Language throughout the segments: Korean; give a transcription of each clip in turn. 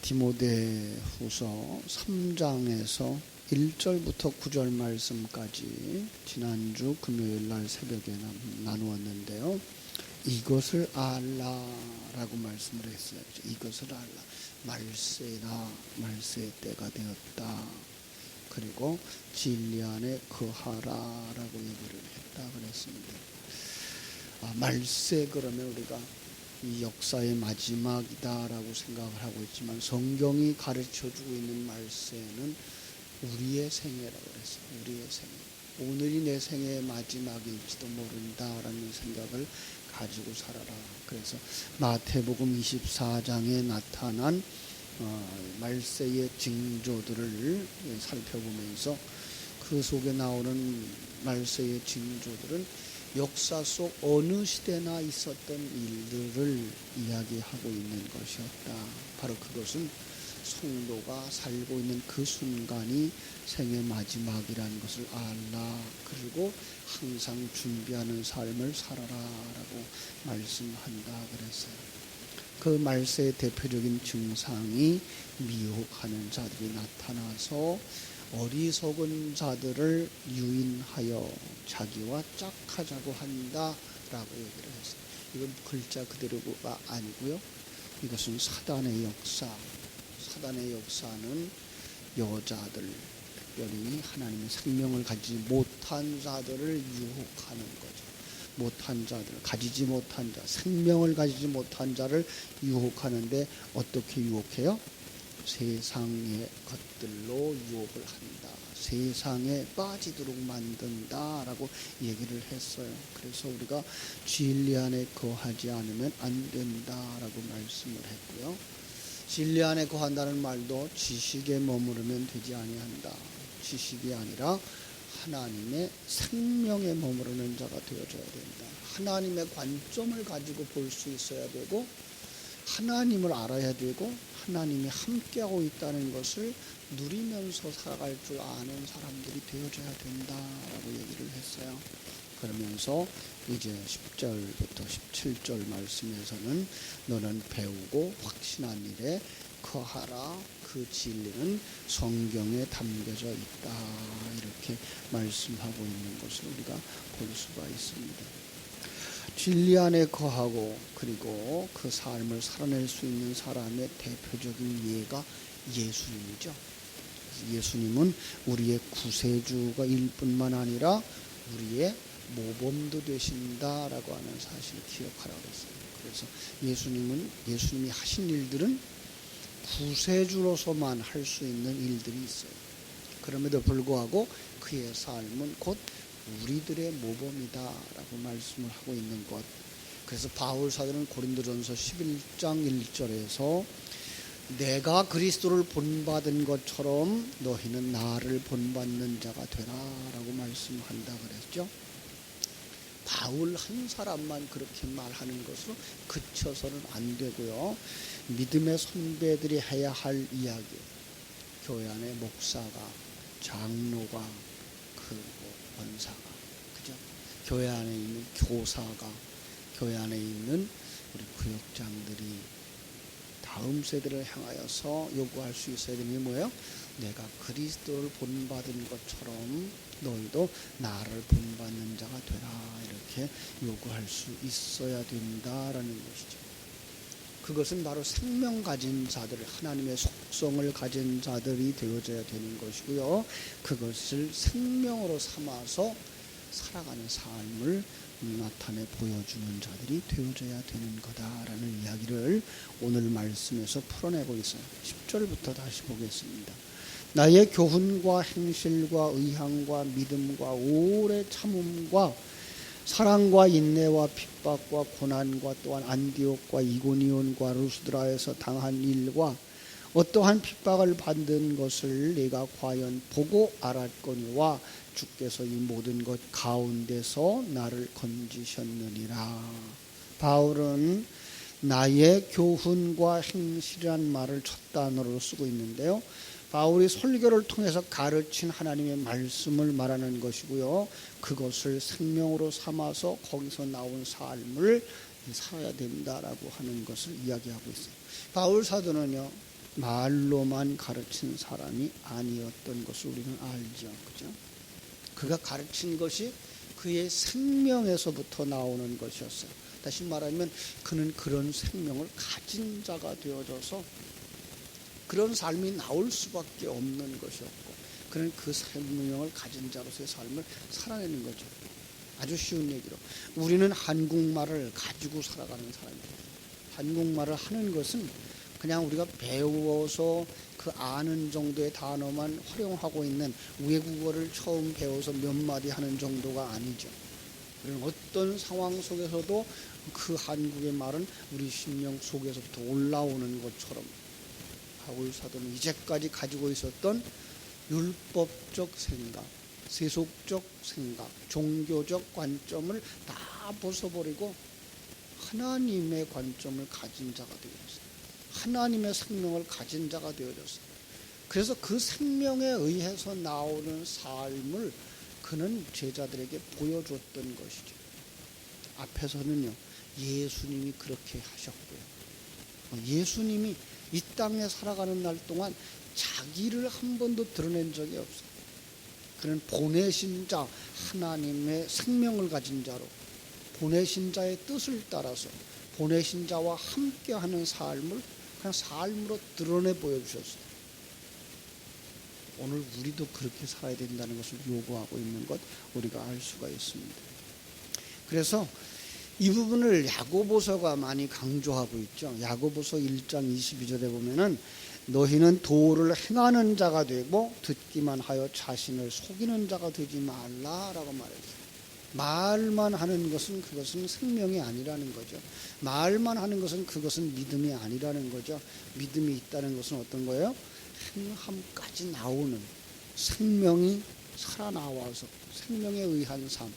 디모데후서 3장에서 1절부터 9절 말씀까지 지난주 금요일 날 새벽에 나누었는데요. 이것을 알라라고 말씀을 했어요. 이것을 알라. 말세라, 말세의 때가 되었다. 그리고 진리 안에 거하라라고 얘기를 했다 그랬습니다. 말세 그러면 우리가 이 역사의 마지막이다라고 생각을 하고 있지만 성경이 가르쳐주고 있는 말세는 우리의 생애라고 그랬어요. 우리의 생애. 오늘이 내 생애의 마지막일지도 모른다라는 생각을 가지고 살아라. 그래서 마태복음 24장에 나타난 말세의 징조들을 살펴보면서 그 속에 나오는 말세의 징조들은 역사 속 어느 시대나 있었던 일들을 이야기하고 있는 것이었다. 바로 그것은 성도가 살고 있는 그 순간이 생의 마지막이라는 것을 알라. 그리고 항상 준비하는 삶을 살아라라고 말씀한다 그랬어요. 그 말세의 대표적인 증상이 미혹하는 자들이 나타나서 어리석은 자들을 유인하여 자기와 짝하자고 한다라고 얘기를 했어요. 이건 글자 그대로가 아니고요. 이것은 사단의 역사. 사단의 역사는 여자들, 특별히 하나님의 생명을 가지지 못한 자들을 유혹하는 거죠. 못한 자들, 가지지 못한 자, 생명을 가지지 못한 자를 유혹하는데 어떻게 유혹해요? 세상의 것들로 유혹을 한다. 세상에 빠지도록 만든다라고 얘기를 했어요. 그래서 우리가 진리 안에 거하지 않으면 안 된다라고 말씀을 했고요. 진리 안에 거한다는 말도 지식에 머무르면 되지 아니한다. 지식이 아니라 하나님의 생명에 머무르는 자가 되어져야 된다. 하나님의 관점을 가지고 볼 수 있어야 되고 하나님을 알아야 되고 하나님이 함께하고 있다는 것을 누리면서 살아갈 줄 아는 사람들이 되어져야 된다라고 얘기를 했어요. 그러면서 이제 10절부터 17절 말씀에서는 너는 배우고 확신한 일에 거하라. 그 진리는 성경에 담겨져 있다. 이렇게 말씀하고 있는 것을 우리가 볼 수가 있습니다. 진리 안에 거하고 그리고 그 삶을 살아낼 수 있는 사람의 대표적인 예가 예수님이죠. 예수님은 우리의 구세주가 일 뿐만 아니라 우리의 모범도 되신다라고 하는 사실을 기억하라고 했어요. 그래서 예수님이 하신 일들은 구세주로서만 할 수 있는 일들이 있어요. 그럼에도 불구하고 그의 삶은 곧 우리들의 모범이다라고 말씀을 하고 있는 것. 그래서 바울 사도는 고린도전서 11장 1절에서 내가 그리스도를 본받은 것처럼 너희는 나를 본받는 자가 되라라고 말씀한다 그랬죠. 바울 한 사람만 그렇게 말하는 것으로 그쳐서는 안 되고요. 믿음의 선배들이 해야 할 이야기, 교회 안에 목사가, 장로가, 권사가, 그죠? 교회 안에 있는 교사가, 교회 안에 있는 우리 구역장들이 다음 세대를 향하여서 요구할 수 있어야 되는 게 뭐예요? 내가 그리스도를 본받은 것처럼 너희도 나를 본받는 자가 되라. 이렇게 요구할 수 있어야 된다라는 것이죠. 그것은 바로 생명 가진 자들, 하나님의 속성을 가진 자들이 되어져야 되는 것이고요. 그것을 생명으로 삼아서 살아가는 삶을 나타내 보여주는 자들이 되어져야 되는 거다라는 이야기를 오늘 말씀에서 풀어내고 있어요. 10절부터 다시 보겠습니다. 나의 교훈과 행실과 의향과 믿음과 오래 참음과 사랑과 인내와 핍박과 고난과 또한 안디옥과 이고니온과 루스드라에서 당한 일과 어떠한 핍박을 받는 것을 내가 과연 보고 알았거니와 주께서 이 모든 것 가운데서 나를 건지셨느니라. 바울은 나의 교훈과 행실이란 말을 첫 단어로 쓰고 있는데요. 바울이 설교를 통해서 가르친 하나님의 말씀을 말하는 것이고요. 그것을 생명으로 삼아서 거기서 나온 삶을 살아야 된다라고 하는 것을 이야기하고 있어요. 바울 사도는요, 말로만 가르친 사람이 아니었던 것을 우리는 알죠. 그죠? 그가 가르친 것이 그의 생명에서부터 나오는 것이었어요. 다시 말하면 그는 그런 생명을 가진 자가 되어져서 그런 삶이 나올 수밖에 없는 것이었고, 그는 그 생명을 가진 자로서의 삶을 살아내는 거죠. 아주 쉬운 얘기로 우리는 한국말을 가지고 살아가는 사람입니다. 한국말을 하는 것은 그냥 우리가 배워서 그 아는 정도의 단어만 활용하고 있는 외국어를 처음 배워서 몇 마디 하는 정도가 아니죠. 우리는 어떤 상황 속에서도 그 한국의 말은 우리 심령 속에서부터 올라오는 것처럼 바울 사도는 이제까지 가지고 있었던 율법적 생각, 세속적 생각, 종교적 관점을 다 벗어버리고 하나님의 관점을 가진 자가 되었어요. 하나님의 생명을 가진 자가 되어졌어요. 그래서 그 생명에 의해서 나오는 삶을 그는 제자들에게 보여줬던 것이죠. 앞에서는요, 예수님이 그렇게 하셨고요. 예수님이 이 땅에 살아가는 날 동안 자기를 한 번도 드러낸 적이 없어요. 그는 보내신 자, 하나님의 생명을 가진 자로 보내신 자의 뜻을 따라서 보내신 자와 함께하는 삶을 그냥 삶으로 드러내 보여주셨어요. 오늘 우리도 그렇게 살아야 된다는 것을 요구하고 있는 것 우리가 알 수가 있습니다. 그래서 이 부분을 야고보서가 많이 강조하고 있죠. 야고보서 1장 22절에 보면은 너희는 도를 행하는 자가 되고 듣기만 하여 자신을 속이는 자가 되지 말라라고 말했어요. 말만 하는 것은 그것은 생명이 아니라는 거죠. 말만 하는 것은 그것은 믿음이 아니라는 거죠. 믿음이 있다는 것은 어떤 거예요? 행함까지 나오는 생명이 살아나와서 생명에 의한 삶.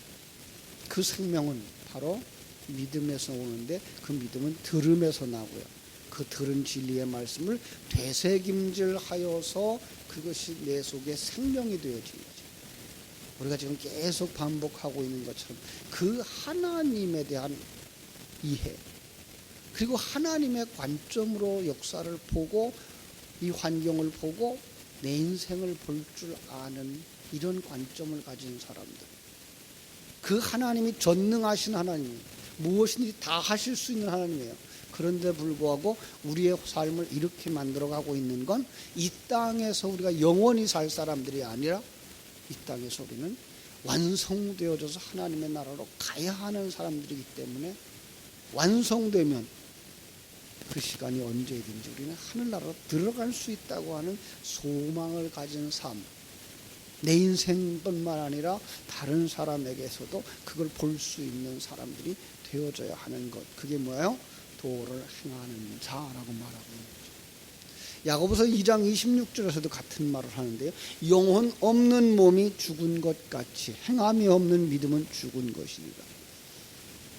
그 생명은 바로 믿음에서 오는데 그 믿음은 들음에서 나고요. 그 들은 진리의 말씀을 되새김질하여서 그것이 내 속에 생명이 되어지는 거죠. 우리가 지금 계속 반복하고 있는 것처럼 그 하나님에 대한 이해, 그리고 하나님의 관점으로 역사를 보고 이 환경을 보고 내 인생을 볼 줄 아는 이런 관점을 가진 사람들, 그 하나님이 전능하신 하나님, 무엇이든지 다 하실 수 있는 하나님이에요. 그런데 불구하고 우리의 삶을 이렇게 만들어가고 있는 건 이 땅에서 우리가 영원히 살 사람들이 아니라 이 땅에서 우리는 완성되어져서 하나님의 나라로 가야 하는 사람들이기 때문에 완성되면 그 시간이 언제든지 우리는 하늘나라로 들어갈 수 있다고 하는 소망을 가진 삶, 내 인생뿐만 아니라 다른 사람에게서도 그걸 볼 수 있는 사람들이 되어져야 하는 것, 그게 뭐예요? 도를 행하는 자라고 말하고 있는 거죠. 야고보서 2장 26절에서도 같은 말을 하는데요, 영혼 없는 몸이 죽은 것 같이 행함이 없는 믿음은 죽은 것이니라.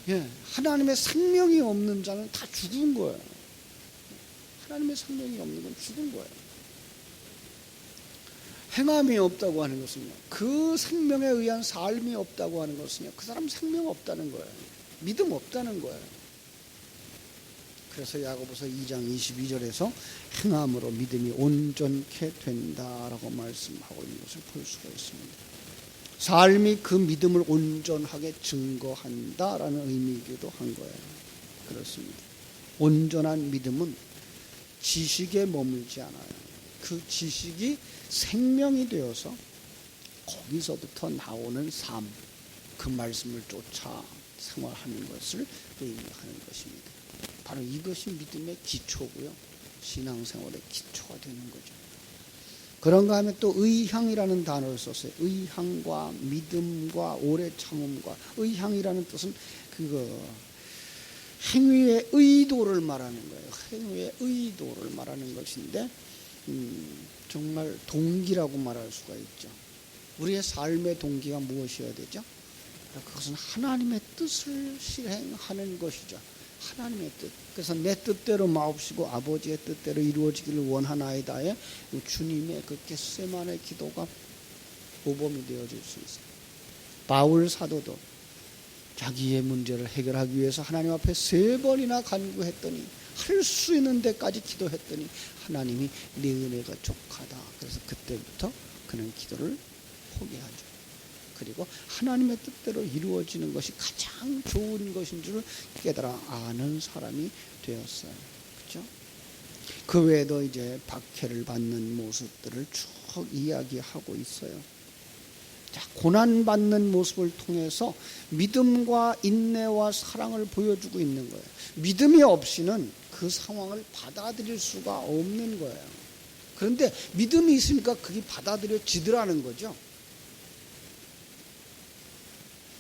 예, 하나님의 생명이 없는 자는 다 죽은 거예요. 하나님의 생명이 없는 건 죽은 거예요. 행함이 없다고 하는 것은요, 그 생명에 의한 삶이 없다고 하는 것은요, 그 사람 생명 없다는 거예요. 믿음 없다는 거예요. 그래서 야고보서 2장 22절에서 행함으로 믿음이 온전케 된다라고 말씀하고 있는 것을 볼 수가 있습니다. 삶이 그 믿음을 온전하게 증거한다라는 의미이기도 한 거예요. 그렇습니다. 온전한 믿음은 지식에 머물지 않아요. 그 지식이 생명이 되어서 거기서부터 나오는 삶, 그 말씀을 쫓아 생활하는 것을 의미하는 것입니다. 바로 이것이 믿음의 기초고요, 신앙생활의 기초가 되는 거죠. 그런가 하면 또 의향이라는 단어를 썼어요. 의향과 믿음과 오래 참음과, 의향이라는 뜻은 행위의 의도를 말하는 거예요. 행위의 의도를 말하는 것인데 정말 동기라고 말할 수가 있죠. 우리의 삶의 동기가 무엇이어야 되죠? 그것은 하나님의 뜻을 실행하는 것이죠. 하나님의 뜻. 그래서 내 뜻대로 마옵시고 아버지의 뜻대로 이루어지기를 원하나이다에 주님의 그 겟세마네 기도가 모범이 되어질 수 있어요. 바울 사도도 자기의 문제를 해결하기 위해서 하나님 앞에 3번이나 간구했더니 할 수 있는 데까지 기도했더니 하나님이 네 은혜가 족하다. 그래서 그때부터 그는 기도를 포기하죠. 그리고 하나님의 뜻대로 이루어지는 것이 가장 좋은 것인 줄 깨달아 아는 사람이 되었어요. 그렇죠? 그 외에도 이제 박해를 받는 모습들을 쭉 이야기하고 있어요. 자, 고난받는 모습을 통해서 믿음과 인내와 사랑을 보여주고 있는 거예요. 믿음이 없이는 그 상황을 받아들일 수가 없는 거예요. 그런데 믿음이 있으니까 그게 받아들여지더라는 거죠.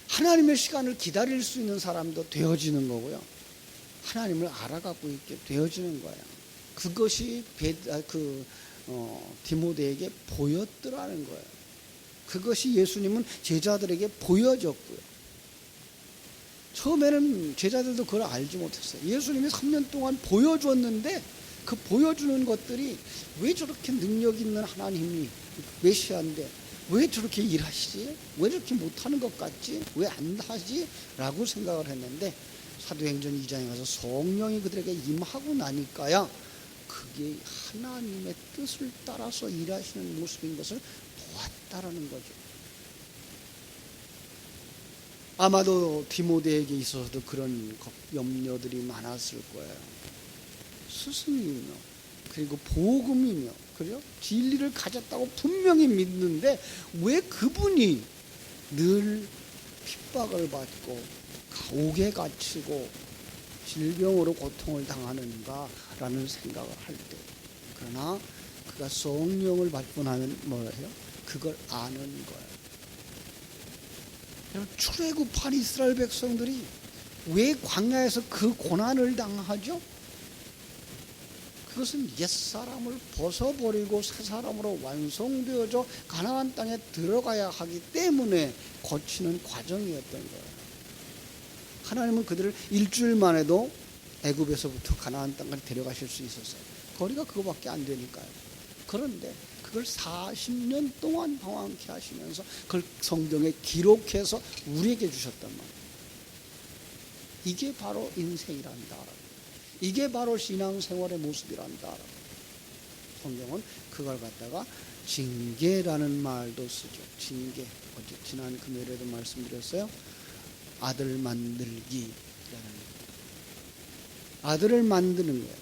하나님의 시간을 기다릴 수 있는 사람도 되어지는 거고요. 하나님을 알아가고 있게 되어지는 거예요. 그것이 디모데에게 보였더라는 거예요. 그것이 예수님은 제자들에게 보여줬고요. 처음에는 제자들도 그걸 알지 못했어요. 예수님이 3년 동안 보여줬는데 그 보여주는 것들이 왜 저렇게 능력 있는 하나님이 메시아인데 왜 저렇게 일하시지? 왜 저렇게 못하는 것 같지? 왜 안 하지? 라고 생각을 했는데 사도행전 2장에 가서 성령이 그들에게 임하고 나니까야 그게 하나님의 뜻을 따라서 일하시는 모습인 것을 보았다라는 거죠. 아마도 디모데에게 있어서도 그런 염려들이 많았을 거예요. 스승이며 그리고 복음이며 그죠? 진리를 가졌다고 분명히 믿는데 왜 그분이 늘 핍박을 받고 옥에 갇히고 질병으로 고통을 당하는가라는 생각을 할 때, 그러나 그가 성령을 받고 나면 뭐예요? 그걸 아는 거예요. 출애굽한 이스라엘 백성들이 왜 광야에서 그 고난을 당하죠? 그것은 옛사람을 벗어버리고 새사람으로 완성되어져 가나안 땅에 들어가야 하기 때문에 거치는 과정이었던 거예요. 하나님은 그들을 일주일 만에도 애굽에서부터 가나안 땅까지 데려가실 수 있었어요. 거리가 그거밖에 안 되니까요. 그런데 그걸 40년 동안 방황케 하시면서 그걸 성경에 기록해서 우리에게 주셨단 말이에요. 이게 바로 인생이란다. 이게 바로 신앙생활의 모습이란다. 성경은 그걸 갖다가 징계라는 말도 쓰죠. 징계. 어제 지난 금요일에도 말씀드렸어요. 아들 만들기라는 아들을 만드는 거예요.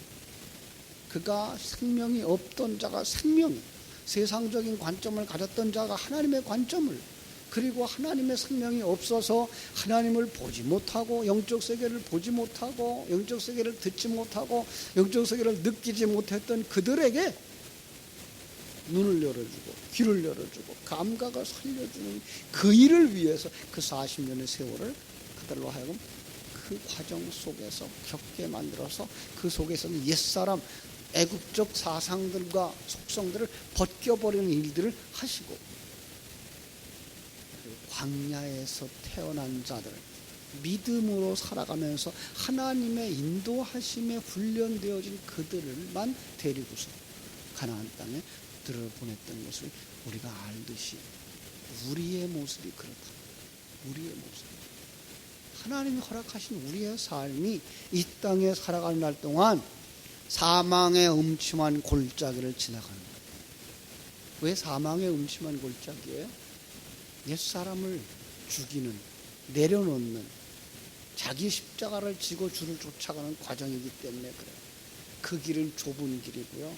그가 생명이 없던 자가 생명이 세상적인 관점을 가졌던 자가 하나님의 관점을 그리고 하나님의 생명이 없어서 하나님을 보지 못하고 영적 세계를 보지 못하고 영적 세계를 듣지 못하고 영적 세계를 느끼지 못했던 그들에게 눈을 열어주고 귀를 열어주고 감각을 살려주는 그 일을 위해서 그 40년의 세월을 그들로 하여금 그 과정 속에서 겪게 만들어서 그 속에서는 옛사람 애국적 사상들과 속성들을 벗겨버리는 일들을 하시고 광야에서 태어난 자들 믿음으로 살아가면서 하나님의 인도하심에 훈련되어진 그들만 데리고서 가나안 땅에 들어보냈던 것을 우리가 알듯이 우리의 모습이 그렇다. 우리의 모습. 하나님이 허락하신 우리의 삶이 이 땅에 살아가는 날 동안 사망의 음침한 골짜기를 지나가는 거예요. 왜 사망의 음침한 골짜기예요? 옛사람을 죽이는, 내려놓는, 자기 십자가를 지고 주를 쫓아가는 과정이기 때문에 그래요. 그 길은 좁은 길이고요.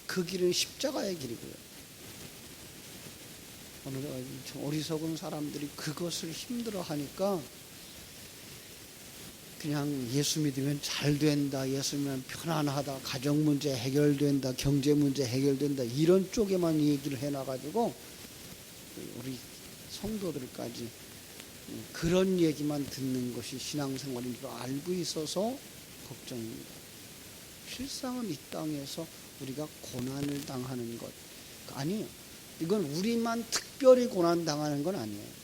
그 길은 십자가의 길이고요. 오늘 어리석은 사람들이 그것을 힘들어하니까 그냥 예수 믿으면 잘 된다, 예수 믿으면 편안하다, 가정 문제 해결된다, 경제 문제 해결된다 이런 쪽에만 얘기를 해놔가지고 우리 성도들까지 그런 얘기만 듣는 것이 신앙생활인 줄 알고 있어서 걱정입니다. 실상은 이 땅에서 우리가 고난을 당하는 것 아니에요. 이건 우리만 특별히 고난 당하는 건 아니에요.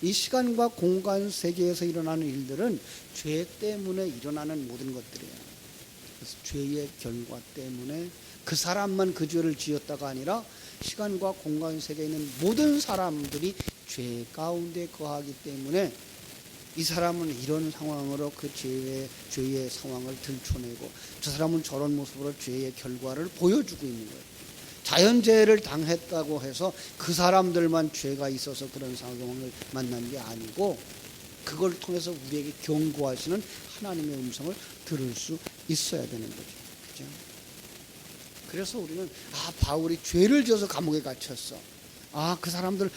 이 시간과 공간 세계에서 일어나는 일들은 죄 때문에 일어나는 모든 것들이에요. 그래서 죄의 결과 때문에 그 사람만 그 죄를 지었다가 아니라 시간과 공간 세계에 있는 모든 사람들이 죄 가운데 거하기 때문에 이 사람은 이런 상황으로 그 죄의 상황을 들춰내고 저 사람은 저런 모습으로 죄의 결과를 보여주고 있는 거예요. 자연재해를 당했다고 해서 그 사람들만 죄가 있어서 그런 상황을 만난 게 아니고 그걸 통해서 우리에게 경고하시는 하나님의 음성을 들을 수 있어야 되는 거죠. 그죠? 그래서 우리는 바울이 죄를 지어서 감옥에 갇혔어. 그 사람들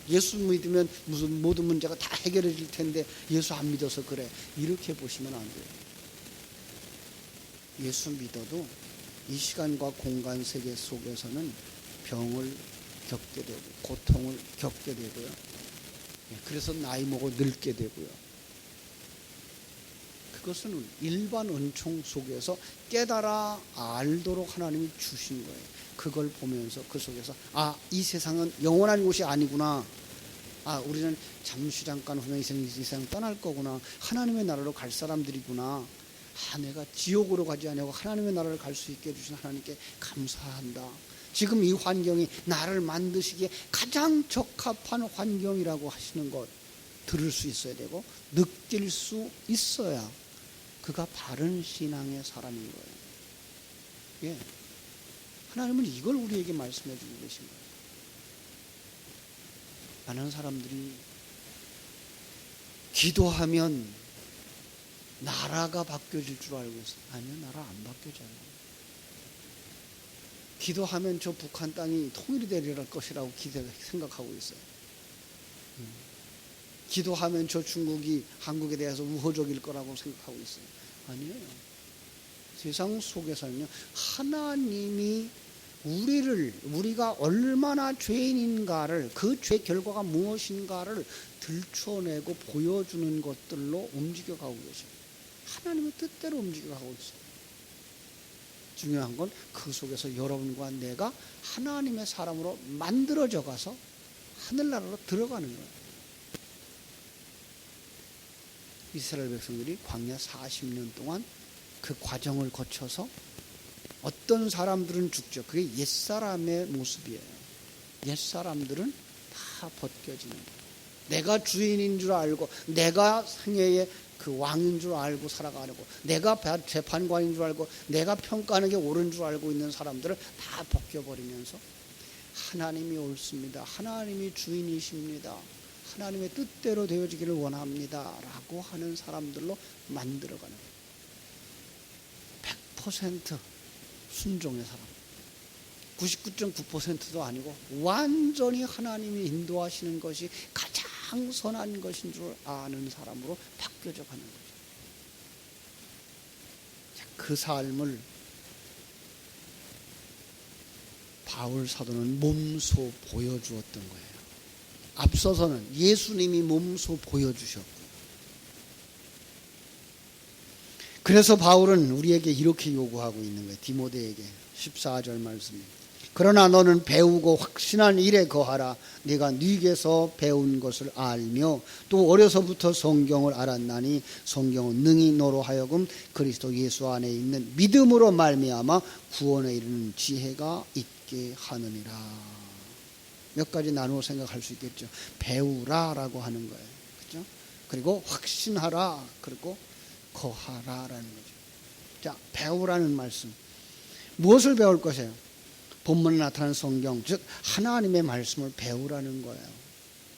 예수 믿으면 무슨 모든 문제가 다 해결해질 텐데 예수 안 믿어서 그래. 이렇게 보시면 안 돼요. 예수 믿어도 이 시간과 공간 세계 속에서는 병을 겪게 되고 고통을 겪게 되고요. 그래서 나이 먹어 늙게 되고요. 그것은 일반 은총 속에서 깨달아 알도록 하나님이 주신 거예요. 그걸 보면서 그 속에서 이 세상은 영원한 곳이 아니구나. 우리는 잠깐 후면 이 세상 떠날 거구나. 하나님의 나라로 갈 사람들이구나. 내가 지옥으로 가지 아니하고 하나님의 나라를 갈 수 있게 해주신 하나님께 감사한다. 지금 이 환경이 나를 만드시기에 가장 적합한 환경이라고 하시는 것 들을 수 있어야 되고 느낄 수 있어야 그가 바른 신앙의 사람인 거예요. 하나님은 이걸 우리에게 말씀해 주고 계신 거예요. 많은 사람들이 기도하면 나라가 바뀌어질 줄 알고 있어요. 아니요, 나라 안 바뀌어져요. 기도하면 저 북한 땅이 통일이 되리라 것이라고 생각하고 있어요. 기도하면 저 중국이 한국에 대해서 우호적일 거라고 생각하고 있어요. 아니에요. 세상 속에서는요, 하나님이 우리가 얼마나 죄인인가를, 그 죄 결과가 무엇인가를 들춰내고 보여주는 것들로 움직여가고 계십니다. 하나님의 뜻대로 움직여가고 있어요. 중요한 건 그 속에서 여러분과 내가 하나님의 사람으로 만들어져 가서 하늘나라로 들어가는 거예요. 이스라엘 백성들이 광야 40년 동안 그 과정을 거쳐서 어떤 사람들은 죽죠. 그게 옛사람의 모습이에요. 옛사람들은 다 벗겨지는 거예요. 내가 주인인 줄 알고 내가 생애의 그 왕인 줄 알고 살아가려고 내가 재판관인 줄 알고 내가 평가하는 게 옳은 줄 알고 있는 사람들을 다 벗겨버리면서 하나님이 옳습니다. 하나님이 주인이십니다. 하나님의 뜻대로 되어지기를 원합니다. 라고 하는 사람들로 만들어가는 거예요. 100% 순종의 사람. 99.9%도 아니고 완전히 하나님이 인도하시는 것이 가장 선한 것인 줄 아는 사람으로 바뀌어져 가는 거죠. 그 삶을 바울 사도는 몸소 보여주었던 거예요. 앞서서는 예수님이 몸소 보여주셨고, 그래서 바울은 우리에게 이렇게 요구하고 있는 거예요. 디모데에게 14절 말씀입니다. 그러나 너는 배우고 확신한 일에 거하라. 네가 네게서 배운 것을 알며 또 어려서부터 성경을 알았나니 성경은 능히 너로 하여금 그리스도 예수 안에 있는 믿음으로 말미암아 구원에 이르는 지혜가 있게 하느니라. 몇 가지 나누어 생각할 수 있겠죠. 배우라라고 하는 거예요. 그렇죠? 그리고 확신하라. 그리고 거하라라는 거죠. 자, 배우라는 말씀. 무엇을 배울 것이에요? 본문에 나타난 성경, 즉 하나님의 말씀을 배우라는 거예요.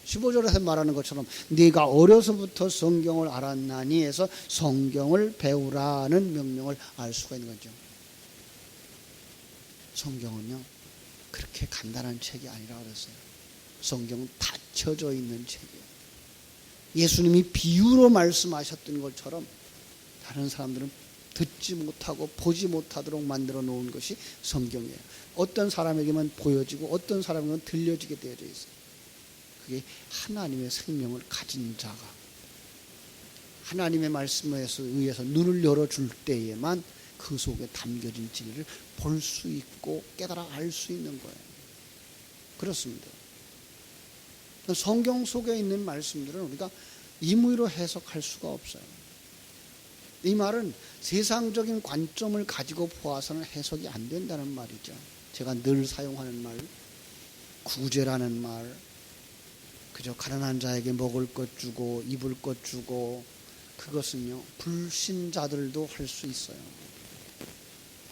15절에서 말하는 것처럼 네가 어려서부터 성경을 알았나니 해서 성경을 배우라는 명령을 알 수가 있는 거죠. 성경은요, 그렇게 간단한 책이 아니라 그랬어요. 성경은 닫혀져 있는 책이에요. 예수님이 비유로 말씀하셨던 것처럼 다른 사람들은 듣지 못하고 보지 못하도록 만들어 놓은 것이 성경이에요. 어떤 사람에게만 보여지고 어떤 사람에게만 들려지게 되어져 있어요. 그게 하나님의 생명을 가진 자가 하나님의 말씀에 의해서 눈을 열어줄 때에만 그 속에 담겨진 진리를 볼 수 있고 깨달아 알 수 있는 거예요. 그렇습니다. 성경 속에 있는 말씀들은 우리가 임의로 해석할 수가 없어요. 이 말은 세상적인 관점을 가지고 보아서는 해석이 안 된다는 말이죠. 제가 늘 사용하는 말, 구제라는 말, 그저 가난한 자에게 먹을 것 주고 입을 것 주고, 그것은요 불신자들도 할 수 있어요.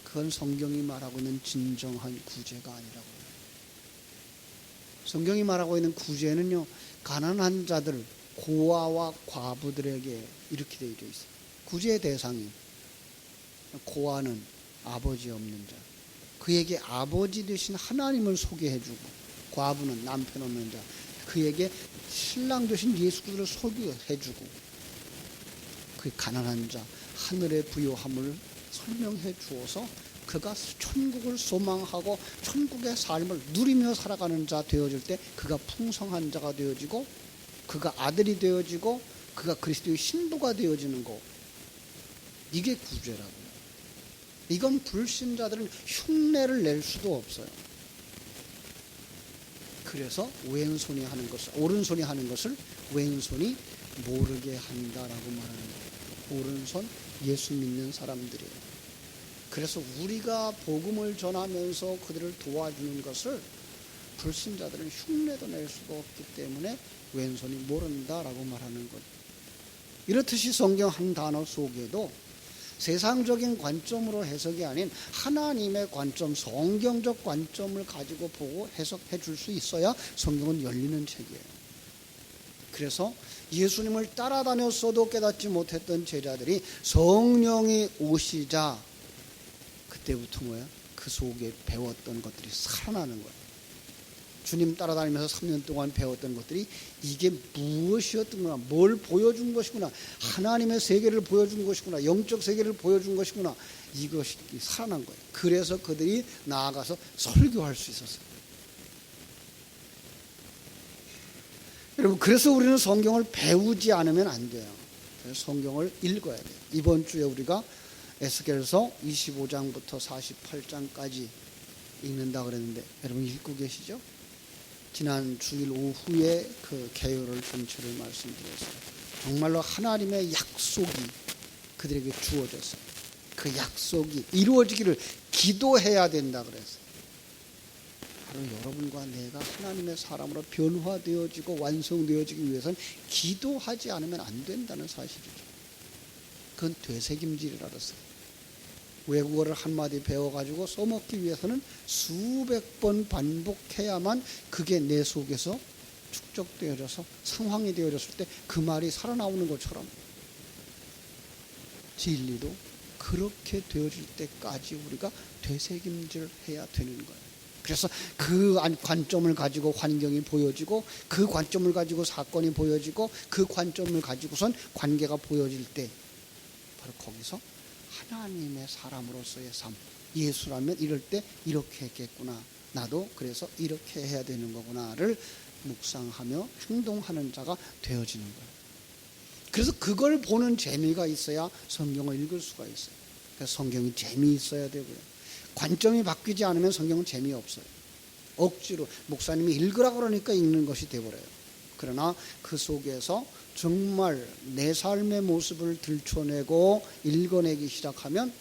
그건 성경이 말하고 있는 진정한 구제가 아니라고요. 성경이 말하고 있는 구제는요, 가난한 자들, 고아와 과부들에게 이렇게 되어 있어요. 구제의 대상이, 고아는 아버지 없는 자, 그에게 아버지 되신 하나님을 소개해주고, 과부는 남편 없는 자, 그에게 신랑 되신 예수 그리스도를 소개해주고, 그 가난한 자, 하늘의 부요함을 설명해 주어서 그가 천국을 소망하고 천국의 삶을 누리며 살아가는 자 되어질 때 그가 풍성한 자가 되어지고, 그가 아들이 되어지고, 그가 그리스도의 신부가 되어지는 거, 이게 구제라고요. 이건 불신자들은 흉내를 낼 수도 없어요. 그래서 왼손이 하는 것을, 오른손이 하는 것을 왼손이 모르게 한다라고 말하는 거예요. 오른손 예수 믿는 사람들이에요. 그래서 우리가 복음을 전하면서 그들을 도와주는 것을 불신자들은 흉내도 낼 수가 없기 때문에 왼손이 모른다라고 말하는 거죠. 이렇듯이 성경 한 단어 속에도 세상적인 관점으로 해석이 아닌 하나님의 관점, 성경적 관점을 가지고 보고 해석해 줄 수 있어야 성경은 열리는 책이에요. 그래서 예수님을 따라다녔어도 깨닫지 못했던 제자들이 성령이 오시자 그때부터 뭐야? 그 속에 배웠던 것들이 살아나는 거예요. 주님 따라다니면서 3년 동안 배웠던 것들이 이게 무엇이었던구나, 뭘 보여준 것이구나, 하나님의 세계를 보여준 것이구나, 영적 세계를 보여준 것이구나, 이것이 살아난 거예요. 그래서 그들이 나아가서 설교할 수 있었어요. 여러분, 그래서 우리는 성경을 배우지 않으면 안 돼요. 성경을 읽어야 돼요. 이번 주에 우리가 에스겔서 25장부터 48장까지 읽는다 그랬는데 여러분 읽고 계시죠? 지난 주일 오후에 그 개요를 전체를 말씀드렸어요. 정말로 하나님의 약속이 그들에게 주어졌어요. 그 약속이 이루어지기를 기도해야 된다 그랬어요. 바로 여러분과 내가 하나님의 사람으로 변화되어지고 완성되어지기 위해서는 기도하지 않으면 안 된다는 사실이죠. 그건 되새김질이라 그랬어요. 외국어를 한마디 배워가지고 써먹기 위해서는 수백 번 반복해야만 그게 내 속에서 축적되어져서 상황이 되어졌을 때 그 말이 살아나오는 것처럼 진리도 그렇게 되어질 때까지 우리가 되새김질 해야 되는 거예요. 그래서 그 관점을 가지고 환경이 보여지고, 그 관점을 가지고 사건이 보여지고, 그 관점을 가지고선 관계가 보여질 때 바로 거기서 하나님의 사람으로서의 삶, 예수라면 이럴 때 이렇게 했겠구나, 나도 그래서 이렇게 해야 되는 거구나를 묵상하며 행동하는 자가 되어지는 거예요. 그래서 그걸 보는 재미가 있어야 성경을 읽을 수가 있어요. 그래서 성경이 재미있어야 되고요. 관점이 바뀌지 않으면 성경은 재미없어요. 억지로 목사님이 읽으라고 그러니까 읽는 것이 되어버려요. 그러나 그 속에서 정말 내 삶의 모습을 들춰내고 읽어내기 시작하면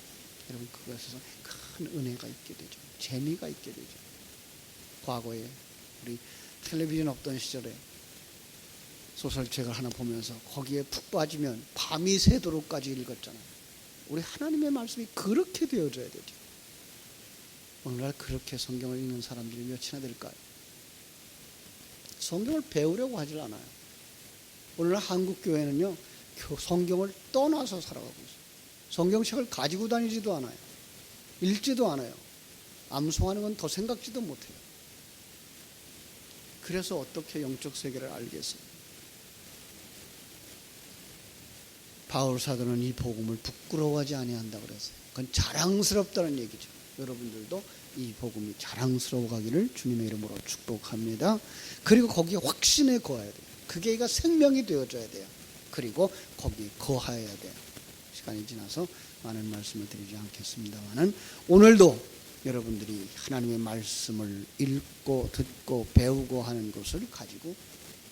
여러분 그것에서 큰 은혜가 있게 되죠. 재미가 있게 되죠. 과거에 우리 텔레비전 없던 시절에 소설책을 하나 보면서 거기에 푹 빠지면 밤이 새도록까지 읽었잖아요. 우리 하나님의 말씀이 그렇게 되어져야 되죠. 오늘날 그렇게 성경을 읽는 사람들이 몇이나 될까요? 성경을 배우려고 하질 않아요. 오늘날 한국교회는요, 성경을 떠나서 살아가고 있어요. 성경책을 가지고 다니지도 않아요. 읽지도 않아요. 암송하는 건 더 생각지도 못해요. 그래서 어떻게 영적 세계를 알겠어요? 바울 사도는 이 복음을 부끄러워하지 아니한다고 그랬어요. 그건 자랑스럽다는 얘기죠. 여러분들도 이 복음이 자랑스러워 가기를 주님의 이름으로 축복합니다. 그리고 거기에 확신에 거해야 돼요. 그게 생명이 되어줘야 돼요. 그리고 거기에 거하여야 돼요. 시간이 지나서 많은 말씀을 드리지 않겠습니다만은 오늘도 여러분들이 하나님의 말씀을 읽고 듣고 배우고 하는 것을 가지고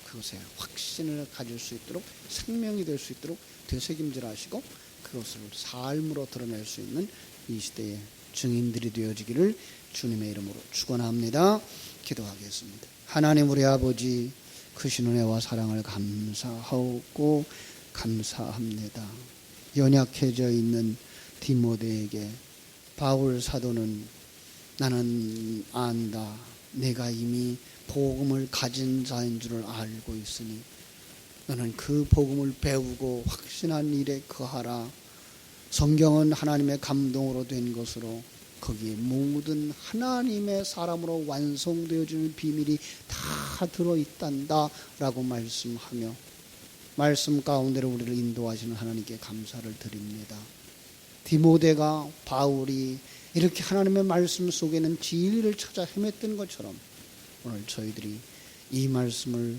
그것에 확신을 가질 수 있도록, 생명이 될 수 있도록 되새김질하시고 그것을 삶으로 드러낼 수 있는 이 시대의 증인들이 되어지기를 주님의 이름으로 축원합니다. 기도하겠습니다. 하나님 우리 아버지, 크신 은혜와 사랑을 감사하고 감사합니다. 연약해져 있는 디모데에게 바울 사도는 나는 안다. 내가 이미 복음을 가진 자인 줄을 알고 있으니 너는 그 복음을 배우고 확신한 일에 거하라. 성경은 하나님의 감동으로 된 것으로 거기에 모든 하나님의 사람으로 완성되어지는 비밀이 다 들어있단다 라고 말씀하며 말씀 가운데로 우리를 인도하시는 하나님께 감사를 드립니다. 디모데가 바울이 이렇게 하나님의 말씀 속에는 진리를 찾아 헤맸던 것처럼 오늘 저희들이 이 말씀을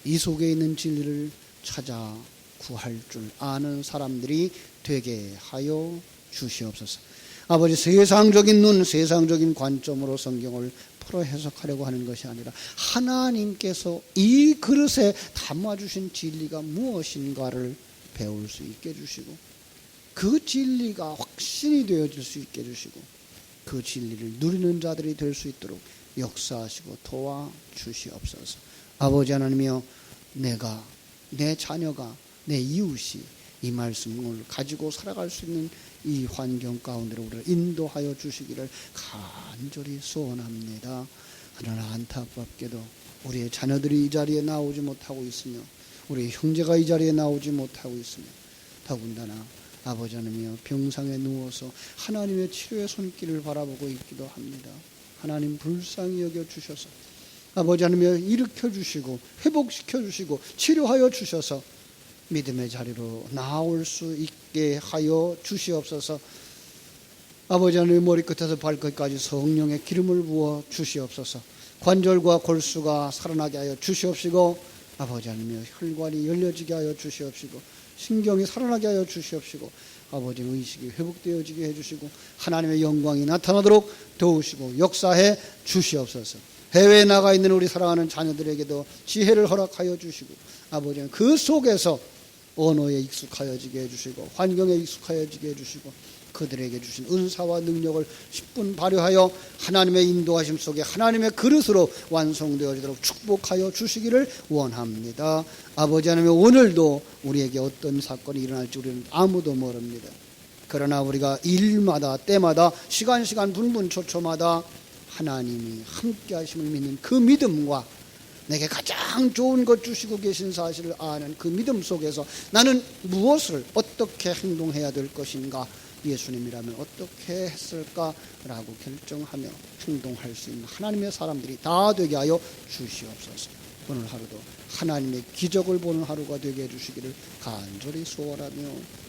이 속에 있는 진리를 찾아 구할 줄 아는 사람들이 되게 하여 주시옵소서. 아버지, 세상적인 눈, 세상적인 관점으로 성경을 풀어 해석하려고 하는 것이 아니라 하나님께서 이 그릇에 담아주신 진리가 무엇인가를 배울 수 있게 해주시고 그 진리가 확신이 되어질 수 있게 해주시고 그 진리를 누리는 자들이 될 수 있도록 역사하시고 도와주시옵소서. 아버지 하나님이여, 내가, 내 자녀가, 내 이웃이 이 말씀을 가지고 살아갈 수 있는 이 환경 가운데로 우리를 인도하여 주시기를 간절히 소원합니다. 그러나 안타깝게도 우리의 자녀들이 이 자리에 나오지 못하고 있으며 우리의 형제가 이 자리에 나오지 못하고 있으며 더군다나 아버지 하나님이여, 병상에 누워서 하나님의 치료의 손길을 바라보고 있기도 합니다. 하나님 불쌍히 여겨주셔서 아버지 하나님이여, 일으켜 주시고 회복시켜 주시고 치료하여 주셔서 믿음의 자리로 나올 수 있게 하여 주시옵소서. 아버지 하나님, 머리끝에서 발끝까지 성령의 기름을 부어 주시옵소서. 관절과 골수가 살아나게 하여 주시옵시고 아버지 하나님, 혈관이 열려지게 하여 주시옵시고 신경이 살아나게 하여 주시옵시고 아버지 의식이 회복되어지게 해주시고 하나님의 영광이 나타나도록 도우시고 역사해 주시옵소서. 해외에 나가 있는 우리 사랑하는 자녀들에게도 지혜를 허락하여 주시고 아버지 그 속에서 언어에 익숙하여지게 해주시고 환경에 익숙하여지게 해주시고 그들에게 주신 은사와 능력을 10분 발휘하여 하나님의 인도하심 속에 하나님의 그릇으로 완성되어지도록 축복하여 주시기를 원합니다. 아버지 하나님, 오늘도 우리에게 어떤 사건이 일어날지 우리는 아무도 모릅니다. 그러나 우리가 일마다 때마다 시간 분분초초마다 하나님이 함께 하심을 믿는 그 믿음과 내게 가장 좋은 것 주시고 계신 사실을 아는 그 믿음 속에서 나는 무엇을 어떻게 행동해야 될 것인가, 예수님이라면 어떻게 했을까라고 결정하며 행동할 수 있는 하나님의 사람들이 다 되게 하여 주시옵소서. 오늘 하루도 하나님의 기적을 보는 하루가 되게 해주시기를 간절히 소원하며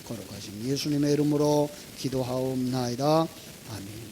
거룩하신 예수님의 이름으로 기도하옵나이다. 아멘.